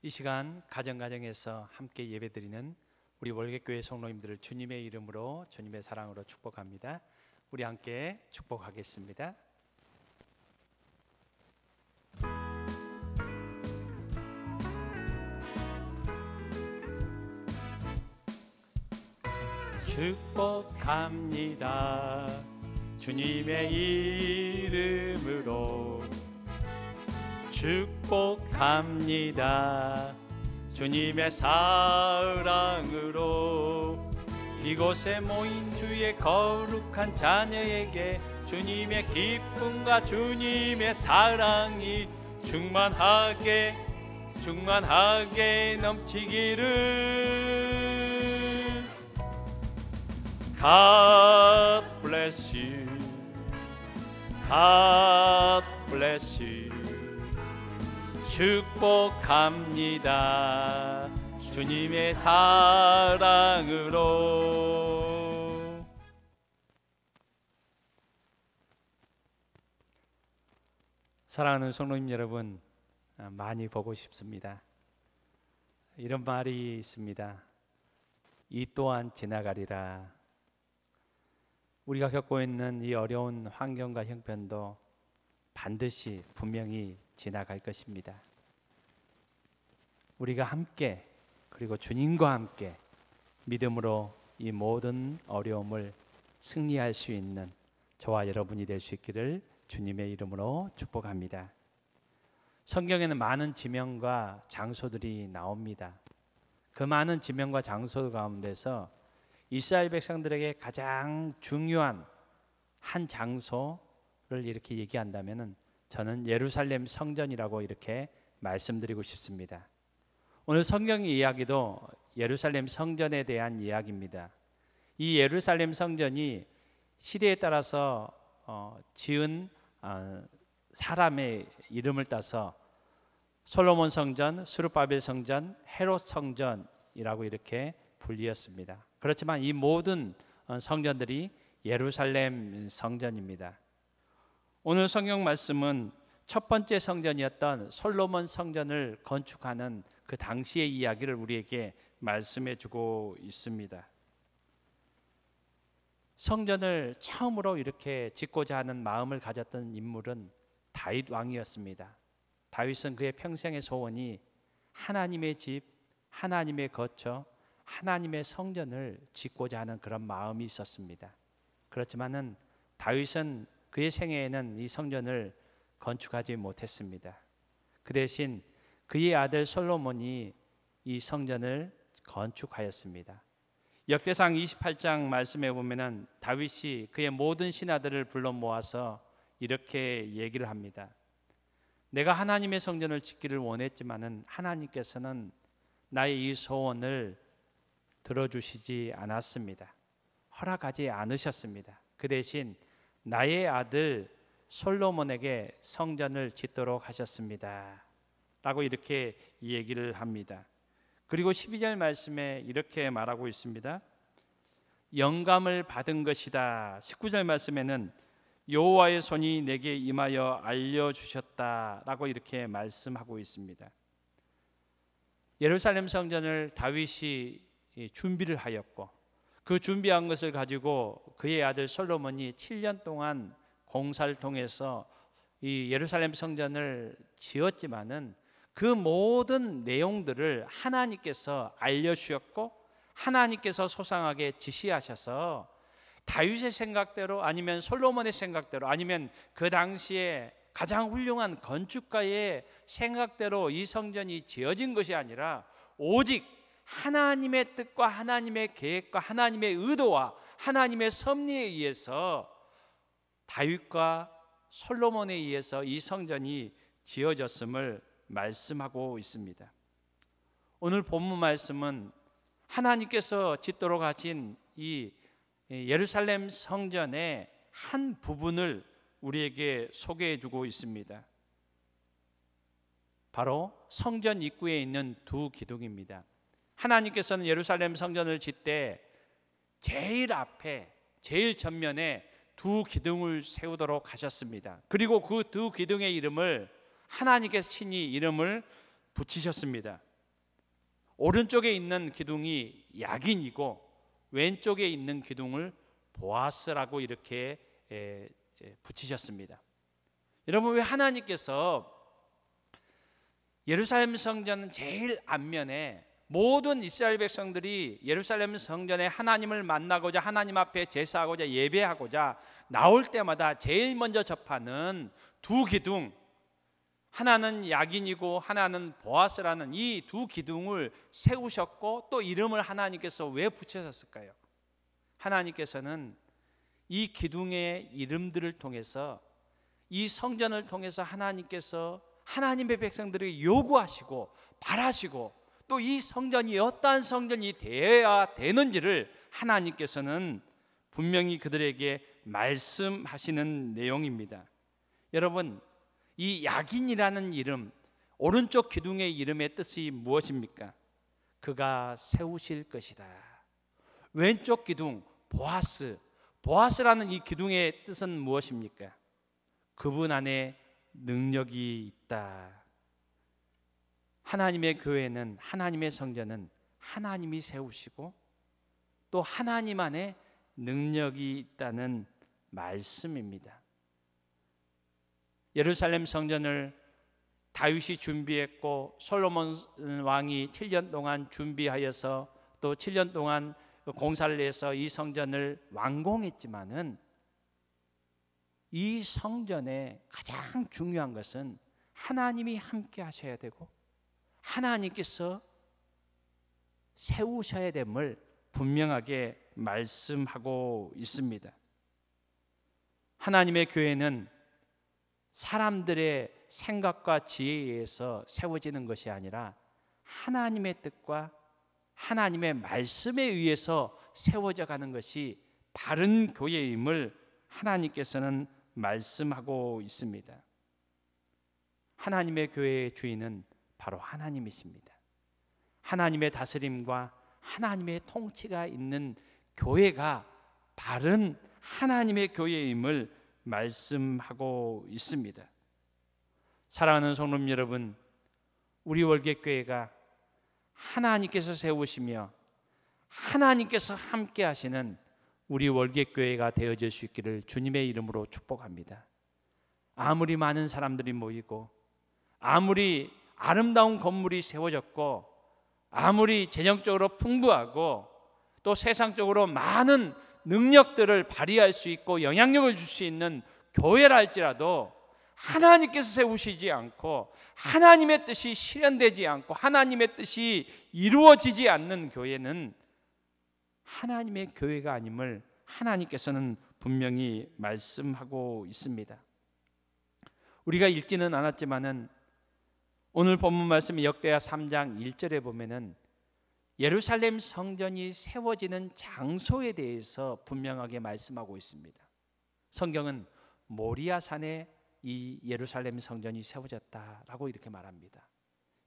이 시간 가정에서 함께 예배드리는 우리 월계교회 성도님들을 주님의 이름으로 주님의 사랑으로 축복합니다. 우리 함께 축복하겠습니다. 축복합니다. 주님의 이름으로 축복합니다. 주님의 사랑으로 이곳에 모인 주의 거룩한 자녀에게 주님의 기쁨과 주님의 사랑이 충만하게 넘치기를. God bless you. God bless you. 축복합니다. 주님의 사랑으로. 사랑하는 성도님 여러분, 많이 보고 싶습니다. 이런 말이 있습니다. 이 또한 지나가리라. 우리가 겪고 있는 이 어려운 환경과 형편도 반드시 분명히 지나갈 것입니다. 우리가 함께, 그리고 주님과 함께 믿음으로 이 모든 어려움을 승리할 수 있는 저와 여러분이 될 수 있기를 주님의 이름으로 축복합니다. 성경에는 많은 지명과 장소들이 나옵니다. 그 많은 지명과 장소 가운데서 이스라엘 백성들에게 가장 중요한 한 장소를 이렇게 얘기한다면은 저는 예루살렘 성전이라고 이렇게 말씀드리고 싶습니다. 오늘 성경의 이야기도 예루살렘 성전에 대한 이야기입니다. 이 예루살렘 성전이 시대에 따라서 지은 사람의 이름을 따서 솔로몬 성전, 스룹바벨 성전, 헤롯 성전이라고 이렇게 불리었습니다. 그렇지만 이 모든 성전들이 예루살렘 성전입니다. 오늘 성경 말씀은 첫 번째 성전이었던 솔로몬 성전을 건축하는 그 당시의 이야기를 우리에게 말씀해 주고 있습니다. 성전을 처음으로 이렇게 짓고자 하는 마음을 가졌던 인물은 다윗 왕이었습니다. 다윗은 그의 평생의 소원이 하나님의 집, 하나님의 거처, 하나님의 성전을 짓고자 하는 그런 마음이 있었습니다. 그렇지만은 다윗은 그의 생애에는 이 성전을 건축하지 못했습니다. 그 대신 그의 아들 솔로몬이 이 성전을 건축하였습니다. 역대상 28장 말씀에 보면은 다윗이 그의 모든 신하들을 불러 모아서 이렇게 얘기를 합니다. 내가 하나님의 성전을 짓기를 원했지만은 하나님께서는 나의 이 소원을 들어주시지 않았습니다. 허락하지 않으셨습니다. 그 대신 나의 아들 솔로몬에게 성전을 짓도록 하셨습니다 라고 이렇게 얘기를 합니다. 그리고 12절 말씀에 이렇게 말하고 있습니다. 영감을 받은 것이다. 19절 말씀에는 여호와의 손이 내게 임하여 알려주셨다라고 이렇게 말씀하고 있습니다. 예루살렘 성전을 다윗이 준비를 하였고 그 준비한 것을 가지고 그의 아들 솔로몬이 7년 동안 공사를 통해서 이 예루살렘 성전을 지었지만은 그 모든 내용들을 하나님께서 알려주셨고 하나님께서 소상하게 지시하셔서 다윗의 생각대로 아니면 솔로몬의 생각대로 아니면 그 당시에 가장 훌륭한 건축가의 생각대로 이 성전이 지어진 것이 아니라 오직 하나님의 뜻과 하나님의 계획과 하나님의 의도와 하나님의 섭리에 의해서 다윗과 솔로몬에 의해서 이 성전이 지어졌음을 말씀하고 있습니다. 오늘 본문 말씀은 하나님께서 짓도록 하신 이 예루살렘 성전의 한 부분을 우리에게 소개해 주고 있습니다. 바로 성전 입구에 있는 두 기둥입니다. 하나님께서는 예루살렘 성전을 짓때 제일 앞에 제일 전면에 두 기둥을 세우도록 하셨습니다. 그리고 그 두 기둥의 이름을 하나님께서 친히 이름을 붙이셨습니다. 오른쪽에 있는 기둥이 야긴이고 왼쪽에 있는 기둥을 보아스라고 이렇게 붙이셨습니다. 여러분, 왜 하나님께서 예루살렘 성전 제일 앞면에 모든 이스라엘 백성들이 예루살렘 성전에 하나님을 만나고자, 하나님 앞에 제사하고자, 예배하고자 나올 때마다 제일 먼저 접하는 두 기둥, 하나는 야긴이고 하나는 보아스라는 이 두 기둥을 세우셨고, 또 이름을 하나님께서 왜 붙여셨을까요? 하나님께서는 이 기둥의 이름들을 통해서, 이 성전을 통해서 하나님께서 하나님의 백성들에게 요구하시고 바라시고, 또 이 성전이 어떠한 성전이 되어야 되는지를 하나님께서는 분명히 그들에게 말씀하시는 내용입니다. 여러분, 이 야긴이라는 이름, 오른쪽 기둥의 이름의 뜻이 무엇입니까? 그가 세우실 것이다. 왼쪽 기둥 보아스, 보아스라는 이 기둥의 뜻은 무엇입니까? 그분 안에 능력이 있다. 하나님의 교회는, 하나님의 성전은 하나님이 세우시고 또 하나님 안에 능력이 있다는 말씀입니다. 예루살렘 성전을 다윗이 준비했고 솔로몬 왕이 7년 동안 준비하여서 또 7년 동안 공사를 해서 이 성전을 완공했지만은, 이 성전의 가장 중요한 것은 하나님이 함께 하셔야 되고 하나님께서 세우셔야 됨을 분명하게 말씀하고 있습니다. 하나님의 교회는 사람들의 생각과 지혜에 의해서 세워지는 것이 아니라 하나님의 뜻과 하나님의 말씀에 의해서 세워져 가는 것이 바른 교회임을 하나님께서는 말씀하고 있습니다. 하나님의 교회의 주인은 바로 하나님이십니다. 하나님의 다스림과 하나님의 통치가 있는 교회가 바른 하나님의 교회임을 말씀하고 있습니다. 사랑하는 성도님 여러분, 우리 월계교회가 하나님께서 세우시며 하나님께서 함께 하시는 우리 월계교회가 되어질 수 있기를 주님의 이름으로 축복합니다. 아무리 많은 사람들이 모이고, 아무리 아름다운 건물이 세워졌고, 아무리 재정적으로 풍부하고 또 세상적으로 많은 능력들을 발휘할 수 있고 영향력을 줄 수 있는 교회라 할지라도, 하나님께서 세우시지 않고 하나님의 뜻이 실현되지 않고 하나님의 뜻이 이루어지지 않는 교회는 하나님의 교회가 아님을 하나님께서는 분명히 말씀하고 있습니다. 우리가 읽지는 않았지만은 오늘 본문 말씀 역대하 3장 1절에 보면은 예루살렘 성전이 세워지는 장소에 대해서 분명하게 말씀하고 있습니다. 성경은 모리아산에 이 예루살렘 성전이 세워졌다라고 이렇게 말합니다.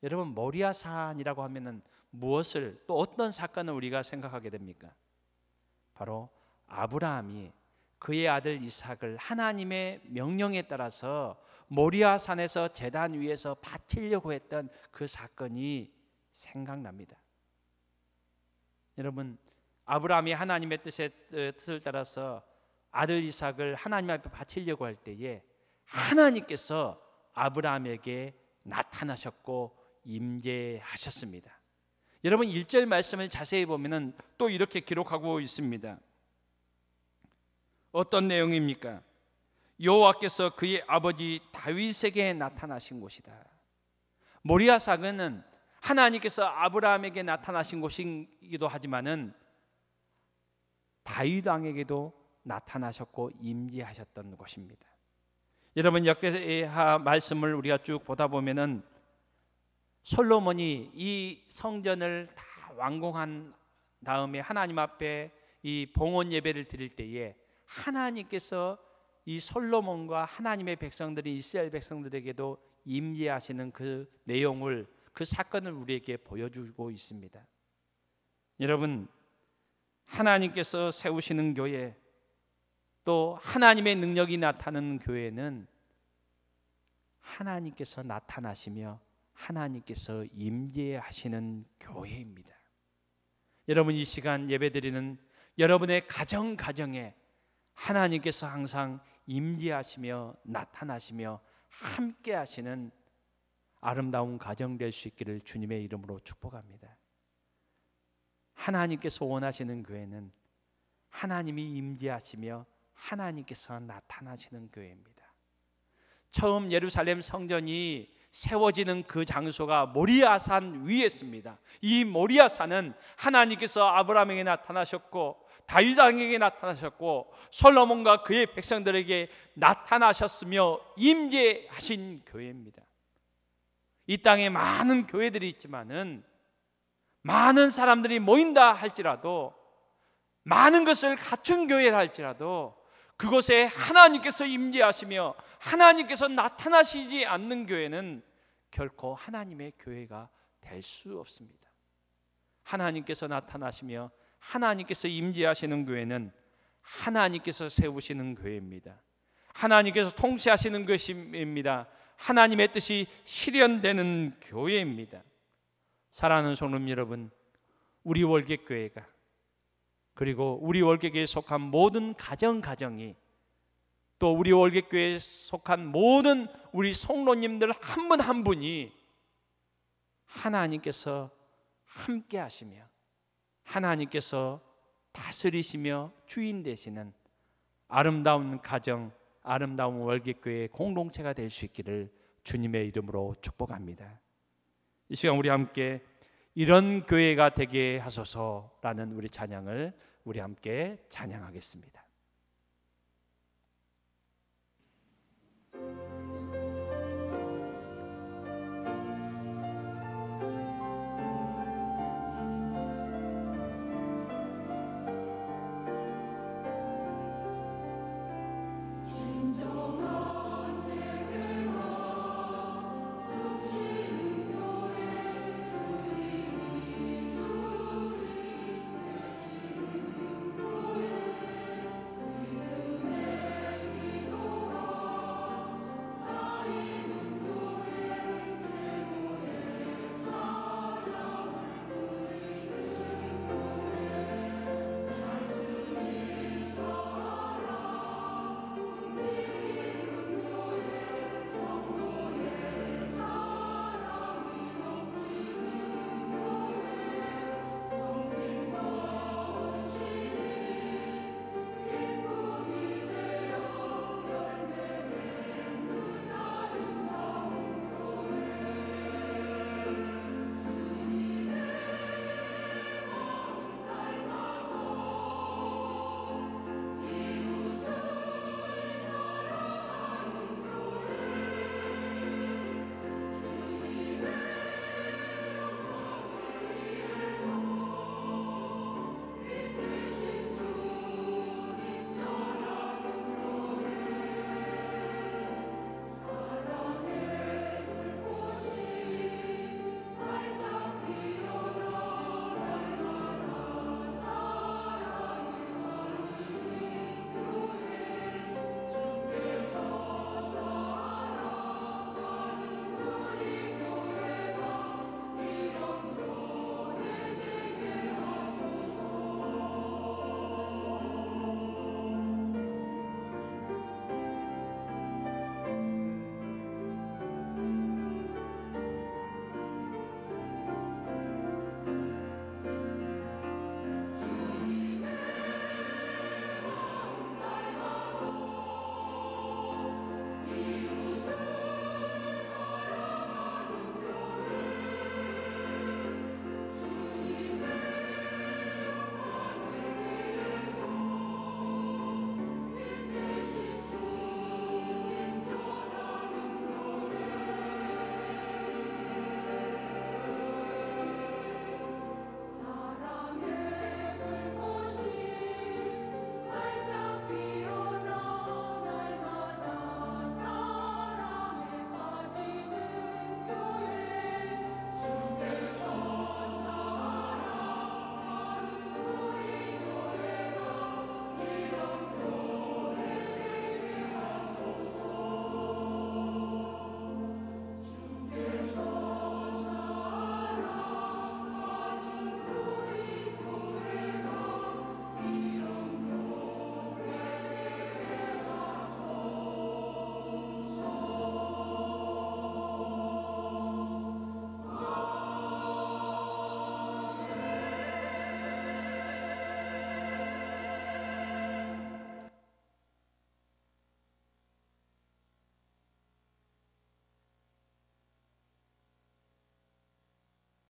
여러분, 모리아산이라고 하면은 무엇을, 또 어떤 사건을 우리가 생각하게 됩니까? 바로 아브라함이 그의 아들 이삭을 하나님의 명령에 따라서 모리아산에서 제단 위에서 바치려고 했던 그 사건이 생각납니다. 여러분, 아브라함이 하나님의 뜻을 따라서 아들 이삭을 하나님 앞에 바치려고 할 때에 하나님께서 아브라함에게 나타나셨고 임재하셨습니다. 여러분, 1절 말씀을 자세히 보면은 또 이렇게 기록하고 있습니다. 어떤 내용입니까? 여호와께서 그의 아버지 다윗에게 나타나신 곳이다. 모리아산은 하나님께서 아브라함에게 나타나신 곳이기도 하지만은 다윗 왕에게도 나타나셨고 임재하셨던 곳입니다. 여러분, 역대하 말씀을 우리가 쭉 보다 보면은 솔로몬이 이 성전을 다 완공한 다음에 하나님 앞에 이 봉헌 예배를 드릴 때에 하나님께서 이 솔로몬과 하나님의 백성들이 이스라엘 백성들에게도 임재하시는 그 내용을, 그 사건을 우리에게 보여주고 있습니다. 여러분, 하나님께서 세우시는 교회, 또 하나님의 능력이 나타나는 교회는 하나님께서 나타나시며 하나님께서 임재하시는 교회입니다. 여러분, 이 시간 예배드리는 여러분의 가정에 하나님께서 항상 임재하시며 나타나시며 함께 하시는 아름다운 가정 될 수 있기를 주님의 이름으로 축복합니다. 하나님께서 원하시는 교회는 하나님이 임재하시며 하나님께서 나타나시는 교회입니다. 처음 예루살렘 성전이 세워지는 그 장소가 모리아산 위였습니다. 이 모리아산은 하나님께서 아브라함에게 나타나셨고 다윗 왕에게 나타나셨고 솔로몬과 그의 백성들에게 나타나셨으며 임재하신 교회입니다. 이 땅에 많은 교회들이 있지만은 많은 사람들이 모인다 할지라도 많은 것을 갖춘 교회라 할지라도 그곳에 하나님께서 임재하시며 하나님께서 나타나시지 않는 교회는 결코 하나님의 교회가 될 수 없습니다. 하나님께서 나타나시며 하나님께서 임재하시는 교회는 하나님께서 세우시는 교회입니다. 하나님께서 통치하시는 교회입니다. 하나님의 뜻이 실현되는 교회입니다. 사랑하는 성도님 여러분, 우리 월계교회가 그리고 우리 월계교회에 속한 모든 가정이 또 우리 월계교회에 속한 모든 우리 성도님들 한 분 한 분이 하나님께서 함께 하시며 하나님께서 다스리시며 주인 되시는 아름다운 가정, 아름다운 월계교회의 공동체가 될 수 있기를 주님의 이름으로 축복합니다. 이 시간 우리 함께 이런 교회가 되게 하소서라는 우리 찬양을 우리 함께 찬양하겠습니다.